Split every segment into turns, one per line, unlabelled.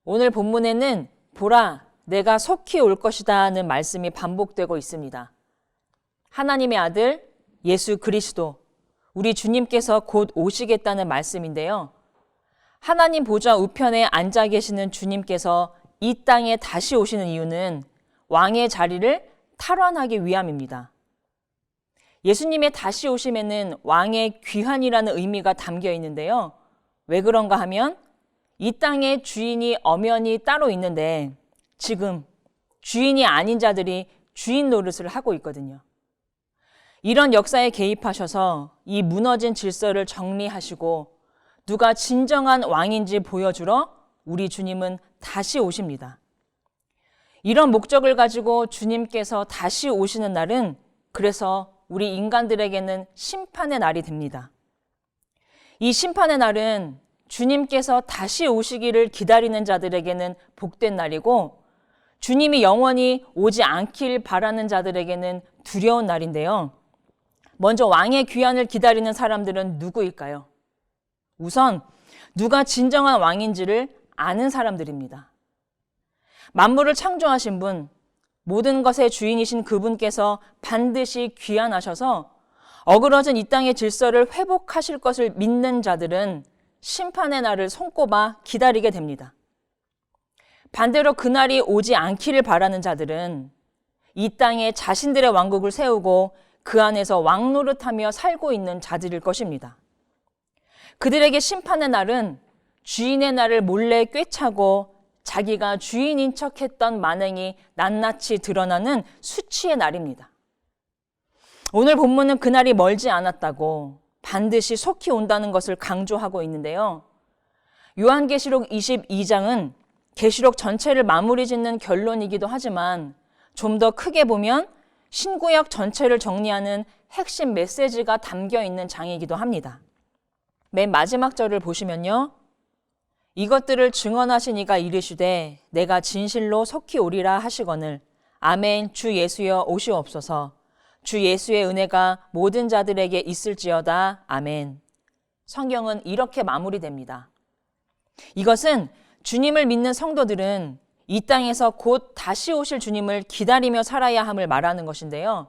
오늘 본문에는 보라, 내가 속히 올 것이다는 말씀이 반복되고 있습니다. 하나님의 아들 예수 그리스도, 우리 주님께서 곧 오시겠다는 말씀인데요. 하나님 보좌 우편에 앉아 계시는 주님께서 이 땅에 다시 오시는 이유는 왕의 자리를 탈환하기 위함입니다. 예수님의 다시 오심에는 왕의 귀환이라는 의미가 담겨 있는데요. 왜 그런가 하면 이 땅에 주인이 엄연히 따로 있는데 지금 주인이 아닌 자들이 주인 노릇을 하고 있거든요. 이런 역사에 개입하셔서 이 무너진 질서를 정리하시고 누가 진정한 왕인지 보여주러 우리 주님은 다시 오십니다. 이런 목적을 가지고 주님께서 다시 오시는 날은 그래서 우리 인간들에게는 심판의 날이 됩니다. 이 심판의 날은 주님께서 다시 오시기를 기다리는 자들에게는 복된 날이고 주님이 영원히 오지 않길 바라는 자들에게는 두려운 날인데요. 먼저 왕의 귀환을 기다리는 사람들은 누구일까요? 우선 누가 진정한 왕인지를 아는 사람들입니다. 만물을 창조하신 분, 모든 것의 주인이신 그분께서 반드시 귀환하셔서 어그러진 이 땅의 질서를 회복하실 것을 믿는 자들은 심판의 날을 손꼽아 기다리게 됩니다. 반대로 그날이 오지 않기를 바라는 자들은 이 땅에 자신들의 왕국을 세우고 그 안에서 왕노릇하며 살고 있는 자들일 것입니다. 그들에게 심판의 날은 주인의 날을 몰래 꿰차고 자기가 주인인 척했던 만행이 낱낱이 드러나는 수치의 날입니다. 오늘 본문은 그날이 멀지 않았다고 반드시 속히 온다는 것을 강조하고 있는데요. 요한계시록 22장은 계시록 전체를 마무리 짓는 결론이기도 하지만 좀 더 크게 보면 신구약 전체를 정리하는 핵심 메시지가 담겨 있는 장이기도 합니다. 맨 마지막 절을 보시면요. 이것들을 증언하신 이가 이르시되 내가 진실로 속히 오리라 하시거늘 아멘 주 예수여 오시옵소서 주 예수의 은혜가 모든 자들에게 있을지어다 아멘. 성경은 이렇게 마무리됩니다. 이것은 주님을 믿는 성도들은 이 땅에서 곧 다시 오실 주님을 기다리며 살아야 함을 말하는 것인데요.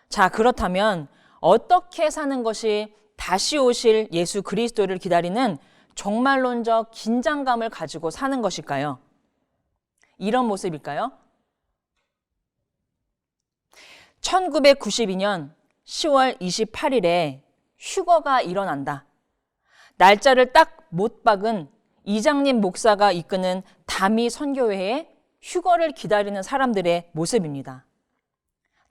자, 그렇다면 어떻게 사는 것이 다시 오실 예수 그리스도를 기다리는 종말론적 긴장감을 가지고 사는 것일까요? 이런 모습일까요? 1992년 10월 28일에 휴거가 일어난다. 날짜를 딱 못 박은 이장님 목사가 이끄는 다미 선교회에 휴거를 기다리는 사람들의 모습입니다.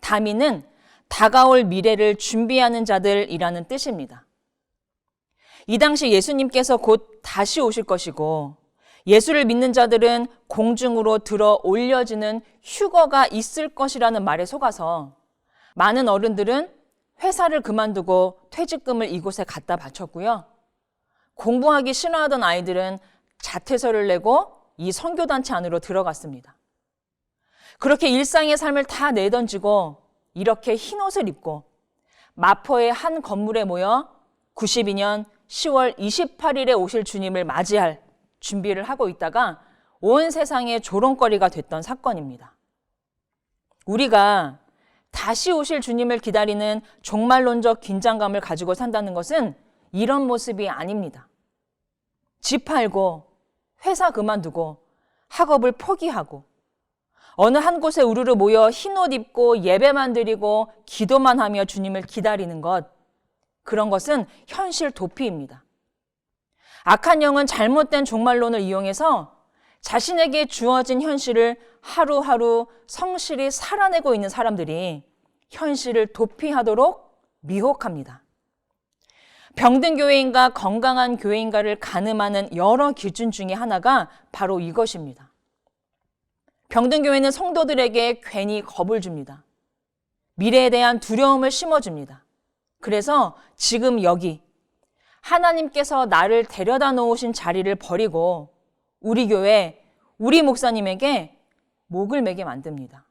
다미는 다가올 미래를 준비하는 자들이라는 뜻입니다. 이 당시 예수님께서 곧 다시 오실 것이고 예수를 믿는 자들은 공중으로 들어 올려지는 휴거가 있을 것이라는 말에 속아서 많은 어른들은 회사를 그만두고 퇴직금을 이곳에 갖다 바쳤고요. 공부하기 싫어하던 아이들은 자퇴서를 내고 이 선교단체 안으로 들어갔습니다. 그렇게 일상의 삶을 다 내던지고 이렇게 흰옷을 입고 마포의 한 건물에 모여 92년 10월 28일에 오실 주님을 맞이할 준비를 하고 있다가 온 세상의 조롱거리가 됐던 사건입니다. 우리가 다시 오실 주님을 기다리는 종말론적 긴장감을 가지고 산다는 것은 이런 모습이 아닙니다. 집 팔고 회사 그만두고 학업을 포기하고 어느 한 곳에 우르르 모여 흰옷 입고 예배만 드리고 기도만 하며 주님을 기다리는 것, 그런 것은 현실 도피입니다. 악한 영은 잘못된 종말론을 이용해서 자신에게 주어진 현실을 하루하루 성실히 살아내고 있는 사람들이 현실을 도피하도록 미혹합니다. 병든 교회인가 건강한 교회인가를 가늠하는 여러 기준 중에 하나가 바로 이것입니다. 병든 교회는 성도들에게 괜히 겁을 줍니다. 미래에 대한 두려움을 심어줍니다. 그래서 지금 여기 하나님께서 나를 데려다 놓으신 자리를 버리고 우리 교회, 우리 목사님에게 목을 매게 만듭니다.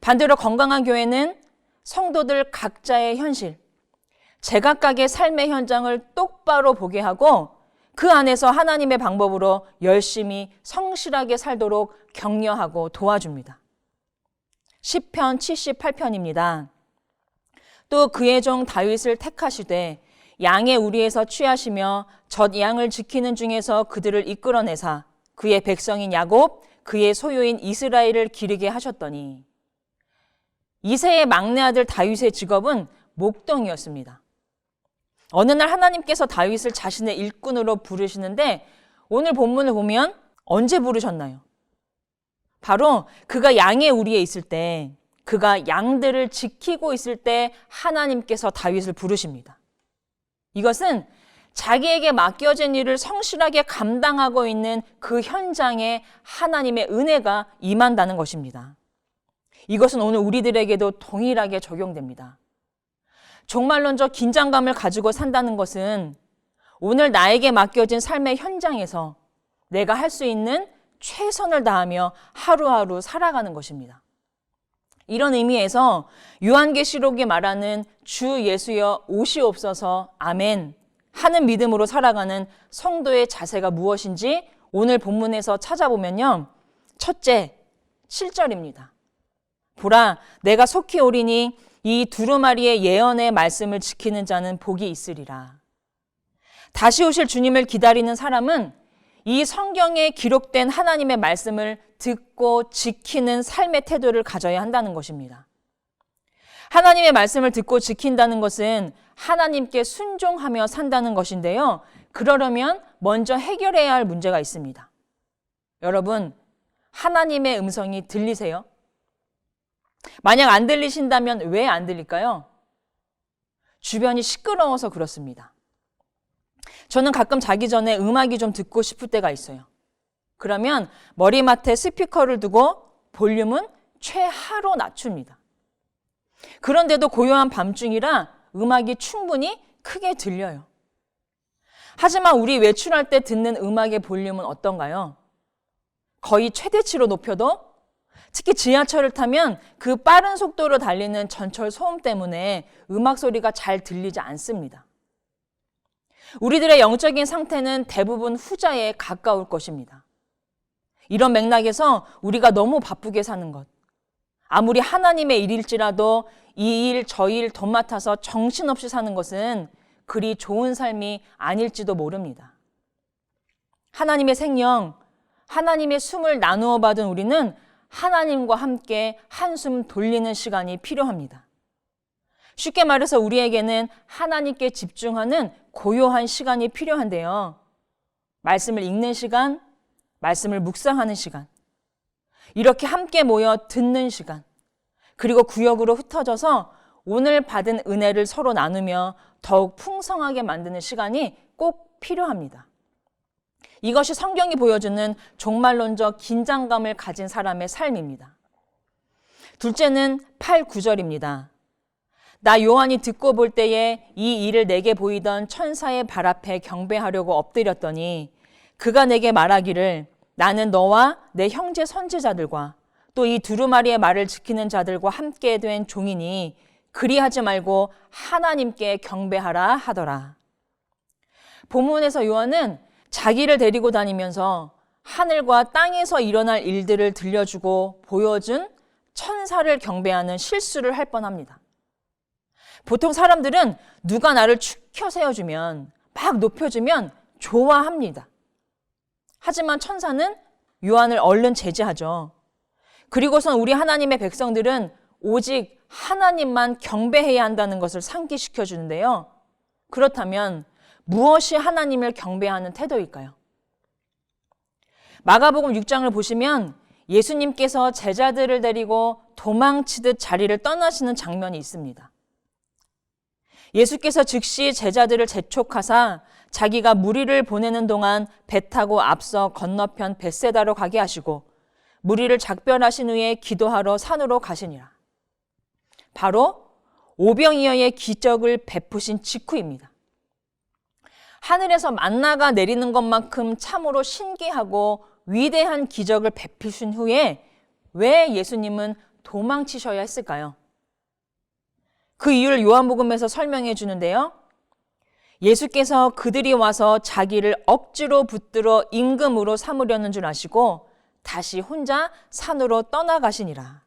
반대로 건강한 교회는 성도들 각자의 현실, 제각각의 삶의 현장을 똑바로 보게 하고 그 안에서 하나님의 방법으로 열심히 성실하게 살도록 격려하고 도와줍니다. 시편 78편입니다. 또 그의 종 다윗을 택하시되 양의 우리에서 취하시며 젖 양을 지키는 중에서 그들을 이끌어내사 그의 백성인 야곱, 그의 소유인 이스라엘을 기르게 하셨더니. 이새의 막내 아들 다윗의 직업은 목동이었습니다. 어느 날 하나님께서 다윗을 자신의 일꾼으로 부르시는데 오늘 본문을 보면 언제 부르셨나요? 바로 그가 양의 우리에 있을 때, 그가 양들을 지키고 있을 때 하나님께서 다윗을 부르십니다. 이것은 자기에게 맡겨진 일을 성실하게 감당하고 있는 그 현장에 하나님의 은혜가 임한다는 것입니다. 이것은 오늘 우리들에게도 동일하게 적용됩니다. 종말론적 긴장감을 가지고 산다는 것은 오늘 나에게 맡겨진 삶의 현장에서 내가 할 수 있는 최선을 다하며 하루하루 살아가는 것입니다. 이런 의미에서 요한계시록이 말하는 주 예수여 오시옵소서 아멘 하는 믿음으로 살아가는 성도의 자세가 무엇인지 오늘 본문에서 찾아보면요. 첫째, 7절입니다. 보라, 내가 속히 오리니 이 두루마리의 예언의 말씀을 지키는 자는 복이 있으리라. 다시 오실 주님을 기다리는 사람은 이 성경에 기록된 하나님의 말씀을 듣고 지키는 삶의 태도를 가져야 한다는 것입니다. 하나님의 말씀을 듣고 지킨다는 것은 하나님께 순종하며 산다는 것인데요. 그러려면 먼저 해결해야 할 문제가 있습니다. 여러분, 하나님의 음성이 들리세요? 만약 안 들리신다면 왜 안 들릴까요? 주변이 시끄러워서 그렇습니다. 저는 가끔 자기 전에 음악이 좀 듣고 싶을 때가 있어요. 그러면 머리맡에 스피커를 두고 볼륨은 최하로 낮춥니다. 그런데도 고요한 밤중이라 음악이 충분히 크게 들려요. 하지만 우리 외출할 때 듣는 음악의 볼륨은 어떤가요? 거의 최대치로 높여도 특히 지하철을 타면 그 빠른 속도로 달리는 전철 소음 때문에 음악 소리가 잘 들리지 않습니다. 우리들의 영적인 상태는 대부분 후자에 가까울 것입니다. 이런 맥락에서 우리가 너무 바쁘게 사는 것, 아무리 하나님의 일일지라도 이 일, 저 일 돈 맡아서 정신없이 사는 것은 그리 좋은 삶이 아닐지도 모릅니다. 하나님의 생명, 하나님의 숨을 나누어 받은 우리는 하나님과 함께 한숨 돌리는 시간이 필요합니다. 쉽게 말해서 우리에게는 하나님께 집중하는 고요한 시간이 필요한데요. 말씀을 읽는 시간, 말씀을 묵상하는 시간, 이렇게 함께 모여 듣는 시간, 그리고 구역으로 흩어져서 오늘 받은 은혜를 서로 나누며 더욱 풍성하게 만드는 시간이 꼭 필요합니다. 이것이 성경이 보여주는 종말론적 긴장감을 가진 사람의 삶입니다. 둘째는 8, 9절입니다. 나 요한이 듣고 볼 때에 이 일을 내게 보이던 천사의 발 앞에 경배하려고 엎드렸더니 그가 내게 말하기를 나는 너와 내 형제 선지자들과 또 이 두루마리의 말을 지키는 자들과 함께 된 종이니 그리하지 말고 하나님께 경배하라 하더라. 본문에서 요한은 자기를 데리고 다니면서 하늘과 땅에서 일어날 일들을 들려주고 보여준 천사를 경배하는 실수를 할 뻔합니다. 보통 사람들은 누가 나를 축혀 세워주면, 막 높여주면 좋아합니다. 하지만 천사는 요한을 얼른 제지하죠. 그리고선 우리 하나님의 백성들은 오직 하나님만 경배해야 한다는 것을 상기시켜 주는데요. 그렇다면 무엇이 하나님을 경배하는 태도일까요? 마가복음 6장을 보시면 예수님께서 제자들을 데리고 도망치듯 자리를 떠나시는 장면이 있습니다. 예수께서 즉시 제자들을 재촉하사 자기가 무리를 보내는 동안 배 타고 앞서 건너편 벳세다로 가게 하시고 무리를 작별하신 후에 기도하러 산으로 가시니라. 바로 오병이어의 기적을 베푸신 직후입니다. 하늘에서 만나가 내리는 것만큼 참으로 신기하고 위대한 기적을 베푸신 후에 왜 예수님은 도망치셔야 했을까요? 그 이유를 요한복음에서 설명해 주는데요. 예수께서 그들이 와서 자기를 억지로 붙들어 임금으로 삼으려는 줄 아시고 다시 혼자 산으로 떠나가시니라.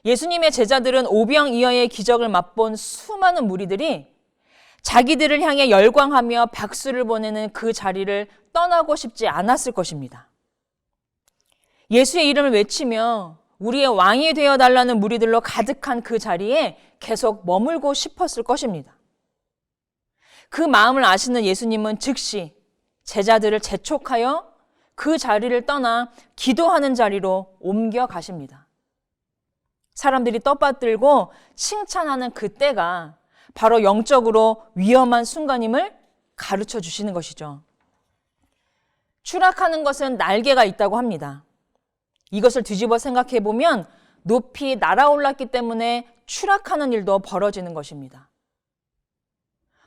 예수님의 제자들은 오병이어의 기적을 맛본 수많은 무리들이 자기들을 향해 열광하며 박수를 보내는 그 자리를 떠나고 싶지 않았을 것입니다. 예수의 이름을 외치며 우리의 왕이 되어달라는 무리들로 가득한 그 자리에 계속 머물고 싶었을 것입니다. 그 마음을 아시는 예수님은 즉시 제자들을 재촉하여 그 자리를 떠나 기도하는 자리로 옮겨 가십니다. 사람들이 떠받들고 칭찬하는 그때가 바로 영적으로 위험한 순간임을 가르쳐 주시는 것이죠. 추락하는 것은 날개가 있다고 합니다. 이것을 뒤집어 생각해 보면 높이 날아올랐기 때문에 추락하는 일도 벌어지는 것입니다.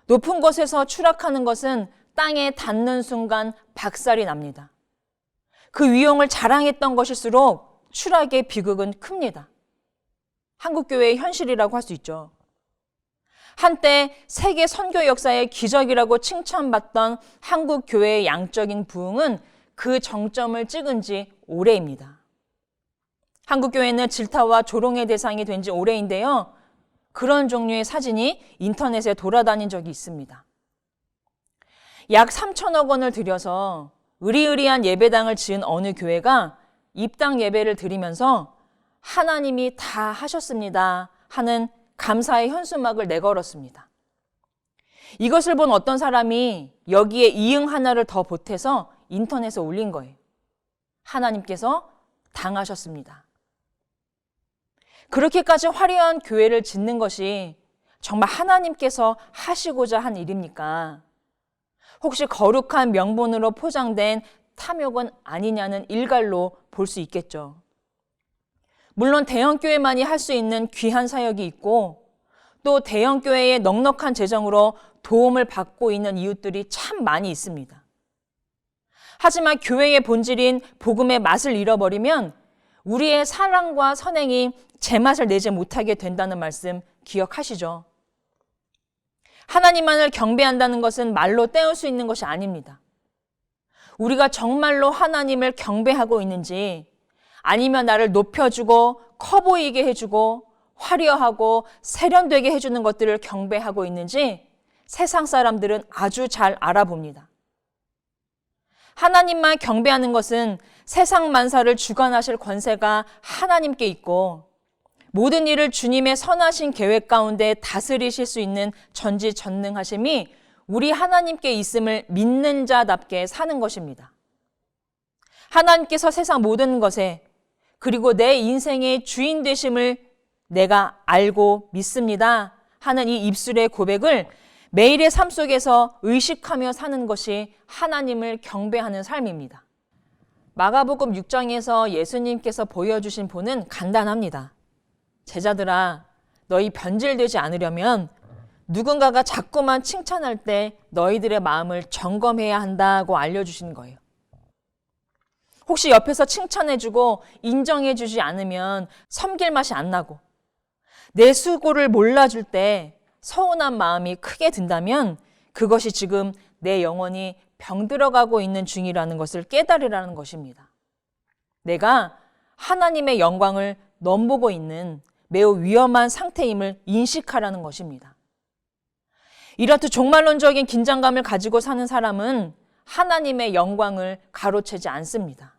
높은 곳에서 추락하는 것은 땅에 닿는 순간 박살이 납니다. 그 위용을 자랑했던 것일수록 추락의 비극은 큽니다. 한국교회의 현실이라고 할 수 있죠. 한때 세계 선교 역사의 기적이라고 칭찬받던 한국교회의 양적인 부흥은 그 정점을 찍은 지 오래입니다. 한국교회는 질타와 조롱의 대상이 된 지 오래인데요. 그런 종류의 사진이 인터넷에 돌아다닌 적이 있습니다. 약 3천억 원을 들여서 의리의리한 예배당을 지은 어느 교회가 입당 예배를 드리면서 하나님이 다 하셨습니다 하는 감사의 현수막을 내걸었습니다. 이것을 본 어떤 사람이 여기에 이응 하나를 더 보태서 인터넷에 올린 거예요. 하나님께서 당하셨습니다. 그렇게까지 화려한 교회를 짓는 것이 정말 하나님께서 하시고자 한 일입니까? 혹시 거룩한 명분으로 포장된 탐욕은 아니냐는 일갈로 볼 수 있겠죠. 물론 대형교회만이 할 수 있는 귀한 사역이 있고 또 대형교회의 넉넉한 재정으로 도움을 받고 있는 이웃들이 참 많이 있습니다. 하지만 교회의 본질인 복음의 맛을 잃어버리면 우리의 사랑과 선행이 제맛을 내지 못하게 된다는 말씀 기억하시죠? 하나님만을 경배한다는 것은 말로 때울 수 있는 것이 아닙니다. 우리가 정말로 하나님을 경배하고 있는지 아니면 나를 높여주고 커 보이게 해주고 화려하고 세련되게 해주는 것들을 경배하고 있는지 세상 사람들은 아주 잘 알아봅니다. 하나님만 경배하는 것은 세상 만사를 주관하실 권세가 하나님께 있고 모든 일을 주님의 선하신 계획 가운데 다스리실 수 있는 전지전능하심이 우리 하나님께 있음을 믿는 자답게 사는 것입니다. 하나님께서 세상 모든 것에 그리고 내 인생의 주인 되심을 내가 알고 믿습니다 하는 이 입술의 고백을 매일의 삶 속에서 의식하며 사는 것이 하나님을 경배하는 삶입니다. 마가복음 6장에서 예수님께서 보여주신 본은 간단합니다. 제자들아, 너희 변질되지 않으려면 누군가가 자꾸만 칭찬할 때 너희들의 마음을 점검해야 한다고 알려주신 거예요. 혹시 옆에서 칭찬해주고 인정해주지 않으면 섬길 맛이 안 나고 내 수고를 몰라줄 때 서운한 마음이 크게 든다면 그것이 지금 내 영혼이 병들어가고 있는 중이라는 것을 깨달으라는 것입니다. 내가 하나님의 영광을 넘보고 있는 매우 위험한 상태임을 인식하라는 것입니다. 이렇듯 종말론적인 긴장감을 가지고 사는 사람은 하나님의 영광을 가로채지 않습니다.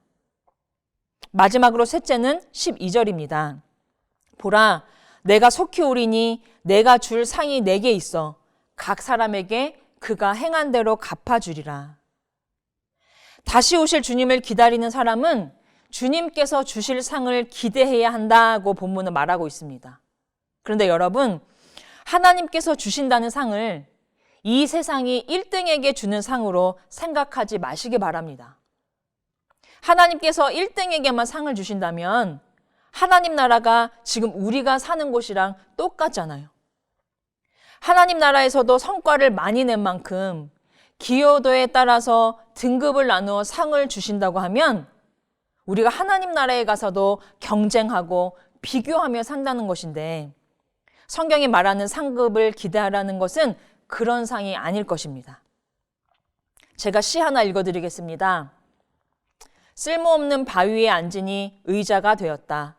마지막으로 셋째는 12절입니다. 보라, 내가 속히 오리니 내가 줄 상이 내게 있어 각 사람에게 그가 행한 대로 갚아주리라. 다시 오실 주님을 기다리는 사람은 주님께서 주실 상을 기대해야 한다고 본문은 말하고 있습니다. 그런데 여러분, 하나님께서 주신다는 상을 이 세상이 1등에게 주는 상으로 생각하지 마시기 바랍니다. 하나님께서 1등에게만 상을 주신다면 하나님 나라가 지금 우리가 사는 곳이랑 똑같잖아요. 하나님 나라에서도 성과를 많이 낸 만큼 기여도에 따라서 등급을 나누어 상을 주신다고 하면 우리가 하나님 나라에 가서도 경쟁하고 비교하며 산다는 것인데 성경이 말하는 상급을 기대하라는 것은 그런 상이 아닐 것입니다. 제가 시 하나 읽어드리겠습니다. 쓸모없는 바위에 앉으니 의자가 되었다.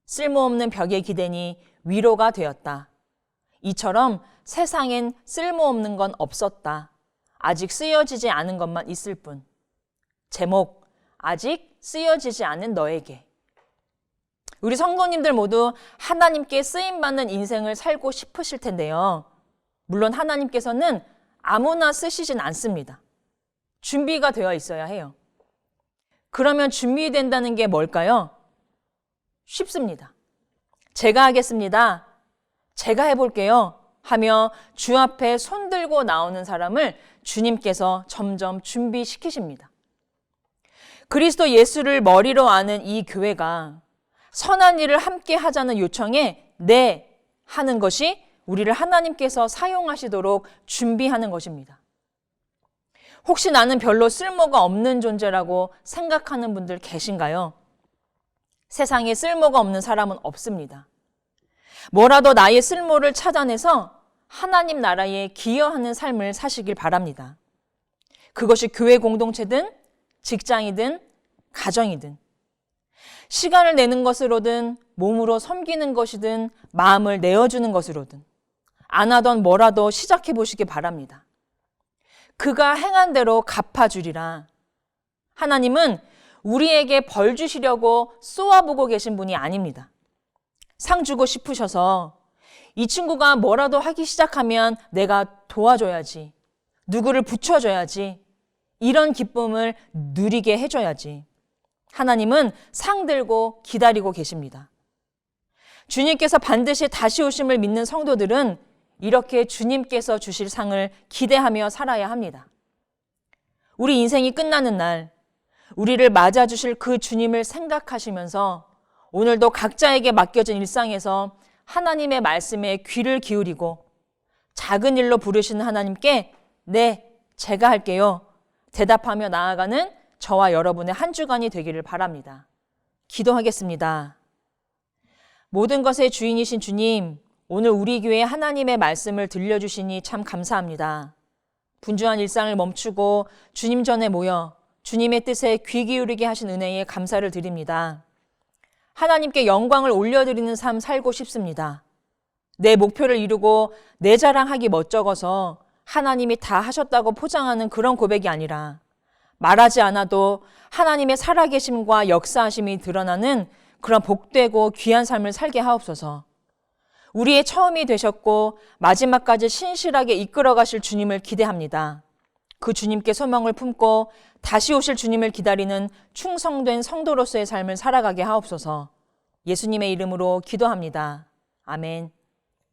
쓸모없는 벽에 기대니 위로가 되었다. 이처럼 세상엔 쓸모없는 건 없었다. 아직 쓰여지지 않은 것만 있을 뿐. 제목, 아직 쓰여지지 않은 너에게. 우리 성도님들 모두 하나님께 쓰임받는 인생을 살고 싶으실 텐데요. 물론 하나님께서는 아무나 쓰시진 않습니다. 준비가 되어 있어야 해요. 그러면 준비된다는 게 뭘까요? 쉽습니다. 제가 하겠습니다. 제가 해볼게요. 하며 주 앞에 손 들고 나오는 사람을 주님께서 점점 준비시키십니다. 그리스도 예수를 머리로 아는 이 교회가 선한 일을 함께 하자는 요청에 네 하는 것이 우리를 하나님께서 사용하시도록 준비하는 것입니다. 혹시 나는 별로 쓸모가 없는 존재라고 생각하는 분들 계신가요? 세상에 쓸모가 없는 사람은 없습니다. 뭐라도 나의 쓸모를 찾아내서 하나님 나라에 기여하는 삶을 사시길 바랍니다. 그것이 교회 공동체든 직장이든 가정이든 시간을 내는 것으로든 몸으로 섬기는 것이든 마음을 내어주는 것으로든 안 하던 뭐라도 시작해 보시기 바랍니다. 그가 행한 대로 갚아주리라. 하나님은 우리에게 벌 주시려고 쏘아보고 계신 분이 아닙니다. 상 주고 싶으셔서 이 친구가 뭐라도 하기 시작하면 내가 도와줘야지, 누구를 붙여줘야지, 이런 기쁨을 누리게 해줘야지. 하나님은 상 들고 기다리고 계십니다. 주님께서 반드시 다시 오심을 믿는 성도들은 이렇게 주님께서 주실 상을 기대하며 살아야 합니다. 우리 인생이 끝나는 날, 우리를 맞아주실 그 주님을 생각하시면서 오늘도 각자에게 맡겨진 일상에서 하나님의 말씀에 귀를 기울이고 작은 일로 부르시는 하나님께 네, 제가 할게요. 대답하며 나아가는 저와 여러분의 한 주간이 되기를 바랍니다. 기도하겠습니다. 모든 것의 주인이신 주님, 오늘 우리 교회에 하나님의 말씀을 들려주시니 참 감사합니다. 분주한 일상을 멈추고 주님 전에 모여 주님의 뜻에 귀 기울이게 하신 은혜에 감사를 드립니다. 하나님께 영광을 올려드리는 삶 살고 싶습니다. 내 목표를 이루고 내 자랑하기 멋쩍어서 하나님이 다 하셨다고 포장하는 그런 고백이 아니라 말하지 않아도 하나님의 살아계심과 역사하심이 드러나는 그런 복되고 귀한 삶을 살게 하옵소서. 우리의 처음이 되셨고 마지막까지 신실하게 이끌어 가실 주님을 기대합니다. 그 주님께 소망을 품고 다시 오실 주님을 기다리는 충성된 성도로서의 삶을 살아가게 하옵소서. 예수님의 이름으로 기도합니다. 아멘.